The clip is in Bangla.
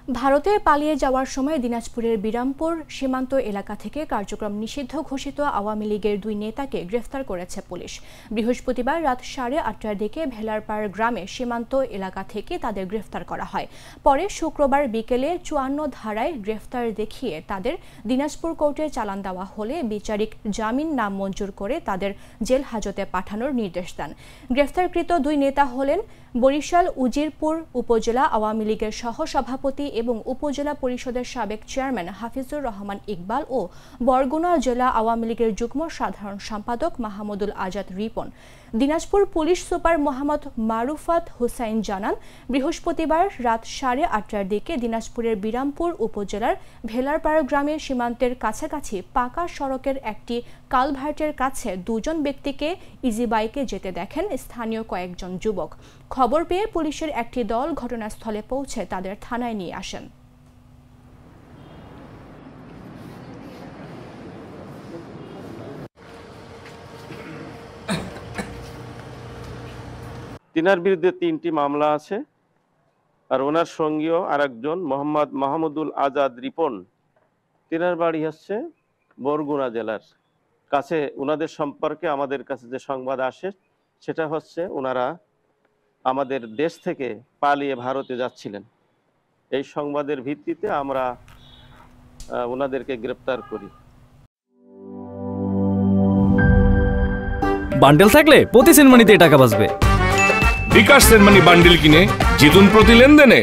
ভারতে পালিয়ে যাওয়ার সময় দিনাজপুরের বিরামপুর সীমান্ত এলাকা থেকে কার্যক্রম নিষিদ্ধ ঘোষিত আওয়ামী লীগের দুই নেতাকে গ্রেফতার করেছে পুলিশ। বৃহস্পতিবার রাত 8:30টার দিকে ভেলারপাড় গ্রামে সীমান্ত এলাকা থেকে তাদের গ্রেফতার করা হয়। পরে শুক্রবার বিকেলে 54 ধারায় গ্রেফতার দেখিয়ে তাদের দিনাজপুর কোর্টে চালান দেওয়া হলে বিচারিক জামিন নামঞ্জুর করে তাদের জেল হাজতে পাঠানোর নির্দেশ দেন। গ্রেফতারকৃত দুই নেতা হলেন বরিশাল উজিরপুর উপজেলা আওয়ামী লীগের সহসভাপতি এবং উপজেলা পরিষদের সাবেক চেয়ারম্যান হাফিজুর রহমান ইকবাল ও বরগুনা জেলা আওয়ামী লীগের যুগ্ম সাধারণ সম্পাদক মাহমুদুল আজাদ রিপন। দিনাজপুর পুলিশ সুপার মোহাম্মদ মারুফাত হোসাইন জানান, বৃহস্পতিবার রাত 8:30টার দিকে দিনাজপুরের বিরামপুর উপজেলার ভেলারপাড় গ্রামের সীমান্তের কাছাকাছি পাকা সড়কের একটি কালভার্টের কাছে দুজন ব্যক্তিকে ইজি বাইকে যেতে দেখেন স্থানীয় কয়েকজন যুবক। খবর পেয়ে পুলিশের একটি দল ঘটনাস্থলে পৌঁছে তাদের থানায় নিয়ে আসেন। তিনার বিরুদ্ধে 3টি মামলা আছে, আর ওনার সঙ্গীও আরেকজন মোহাম্মদ মাহমুদুল আজাদ রিপন, তিনার বাড়ি হচ্ছে বরগুনা জেলার কাছে। ওনাদের সম্পর্কে আমাদের কাছে যে সংবাদ আসে সেটা হচ্ছে ওনারা আমাদের দেশ থেকে পালিয়ে ভারতে যাচ্ছিলেন। এই সংবাদের ভিত্তিতে আমরা ওনাদেরকে গ্রেপ্তার করি। বান্ডেল থাকলে প্রতি সেনমানিতে টাকা বাঁচবে। বিকাশ সেনমানি বান্ডেল কিনে জিতুন প্রতি লেনদেনে।